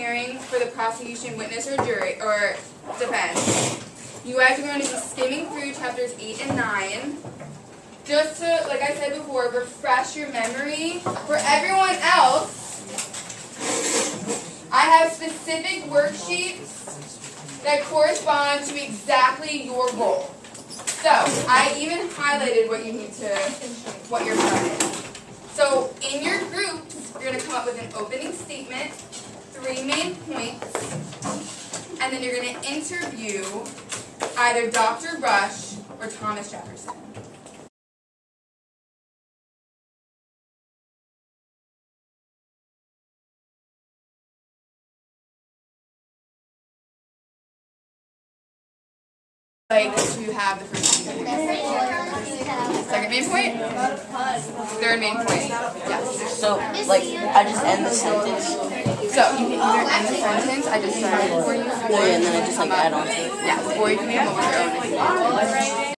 preparing for the prosecution, witness, or jury, or defense, you guys are going to be skimming through chapters 8 and 9. Just to, like I said before, refresh your memory. For everyone else, I have specific worksheets that correspond to exactly your goal. So, I even highlighted what you need to, what your part is. So, in your groups, you're going to come up with an opening statement, 3 main points, and then you're going to interview either Dr. Rush or Thomas Jefferson. Like to have the first main point. Second main point? Third main point. Yes. So, like, I just end the sentence. So, you can either end the sentence, I just started for you, or And then I just, like, add on to it. yeah, or you can come up with your own if you want.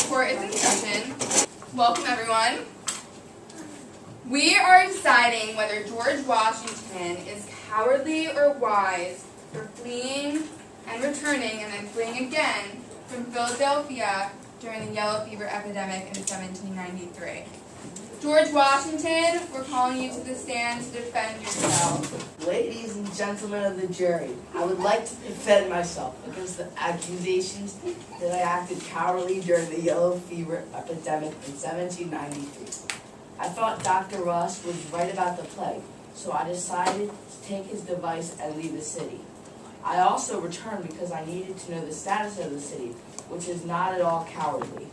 For its introduction, welcome everyone. We are deciding whether George Washington is cowardly or wise for fleeing and returning and then fleeing again from Philadelphia during the yellow fever epidemic in 1793. George Washington, we're calling you to the stand to defend yourself. Ladies and gentlemen of the jury, I would like to defend myself against the accusations that I acted cowardly during the yellow fever epidemic in 1793. I thought Dr. Rush was right about the plague, so I decided to take his device and leave the city. I also returned because I needed to know the status of the city, which is not at all cowardly.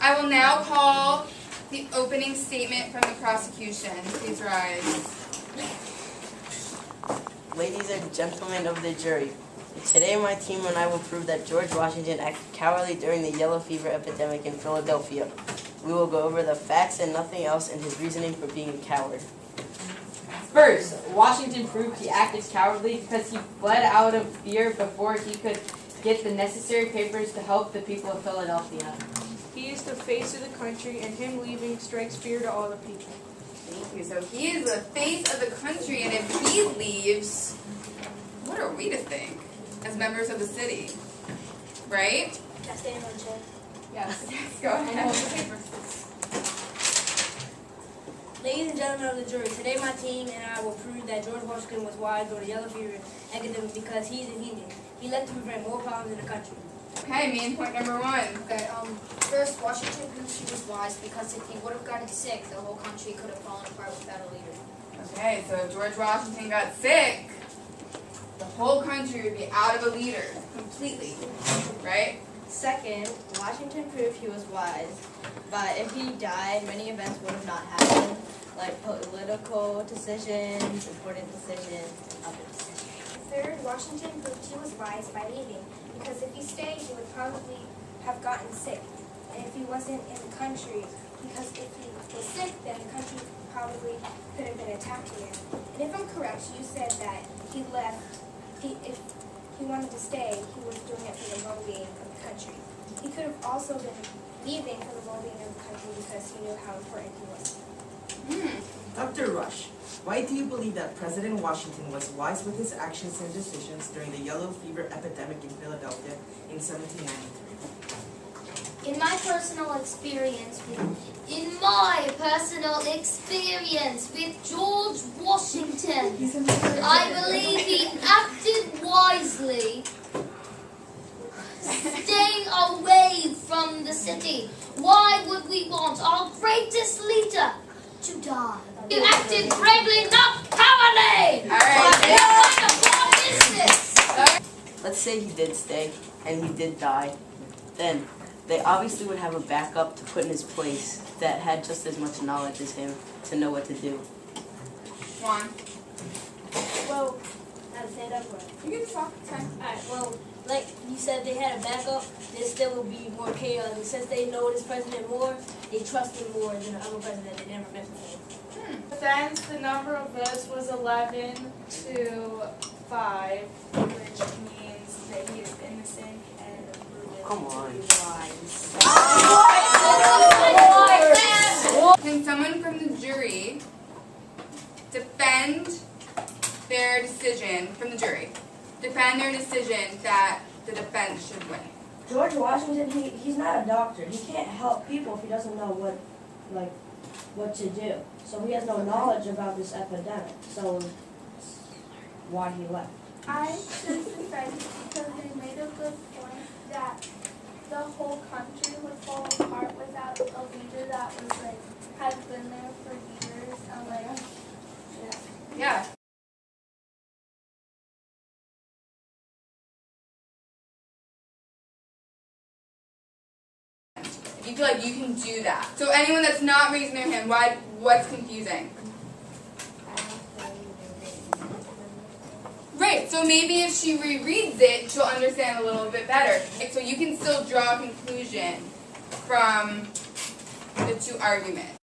I will now call the opening statement from the prosecution. Please rise. Ladies and gentlemen of the jury, today my team and I will prove that George Washington acted cowardly during the yellow fever epidemic in Philadelphia. We will go over the facts and nothing else and his reasoning for being a coward. First, Washington proved he acted cowardly because he fled out of fear before he could get the necessary papers to help the people of Philadelphia. He is the face of the country, and him leaving strikes fear to all the people. Thank you. So he is the face of the country, and if he leaves, what are we to think as members of the city? Right? Yes, they know, Jay. Yes. Yes, go ahead. Ladies and gentlemen of the jury, today my team and I will prove that George Washington was wise during the yellow fever epidemic because he's an Indian. He left to prevent more problems in the country. Okay, main point number 1. Okay, first, Washington proved he was wise because if he would have gotten sick, the whole country could have fallen apart without a leader. Okay, so if George Washington got sick, the whole country would be out of a leader completely, right? Second, Washington proved he was wise, but if he died, many events would have not happened, like political decisions, important decisions, and other decisions. Third, Washington proved he was wise by leaving, because if he stayed, he would probably have gotten sick. And if he wasn't in the country, because if he was sick, then the country probably could have been attacked again. And if I'm correct, you said that he left, if he wanted to stay, he was doing it for the well-being of the country. He could have also been leaving for the well-being of the country because he knew how important he was. Dr. Rush, why do you believe that President Washington was wise with his actions and decisions during the yellow fever epidemic in Philadelphia in 1793? In my personal experience with George Washington, I believe he acted wisely, staying away from the city. Why would we want our greatest leader to die? You acted bravely, not cowardly! Let's say he did stay and he did die. Then they obviously would have a backup to put in his place that had just as much knowledge as him to know what to do. Juan. Well, how to say that word? You can talk. Alright, well, like you said, they had a backup, there still will be more chaos. And since they know this president more, they trust him more than the other president they never met before. Since the number of votes was 11 to 5, which means that he is innocent and proven Come on. to be wise. Can someone from the jury decision from the jury. Defend their decision that the defense should win. George Washington, he's not a doctor. He can't help people if he doesn't know what to do. So he has no knowledge about this epidemic. So why he left. I choose defend because they made a good point that the whole country would fall apart without a leader that was had been there for years and Yeah. If you feel like you can do that. So anyone that's not raising their hand, what's confusing? Right, so maybe if she rereads it, she'll understand a little bit better. So you can still draw a conclusion from the two arguments.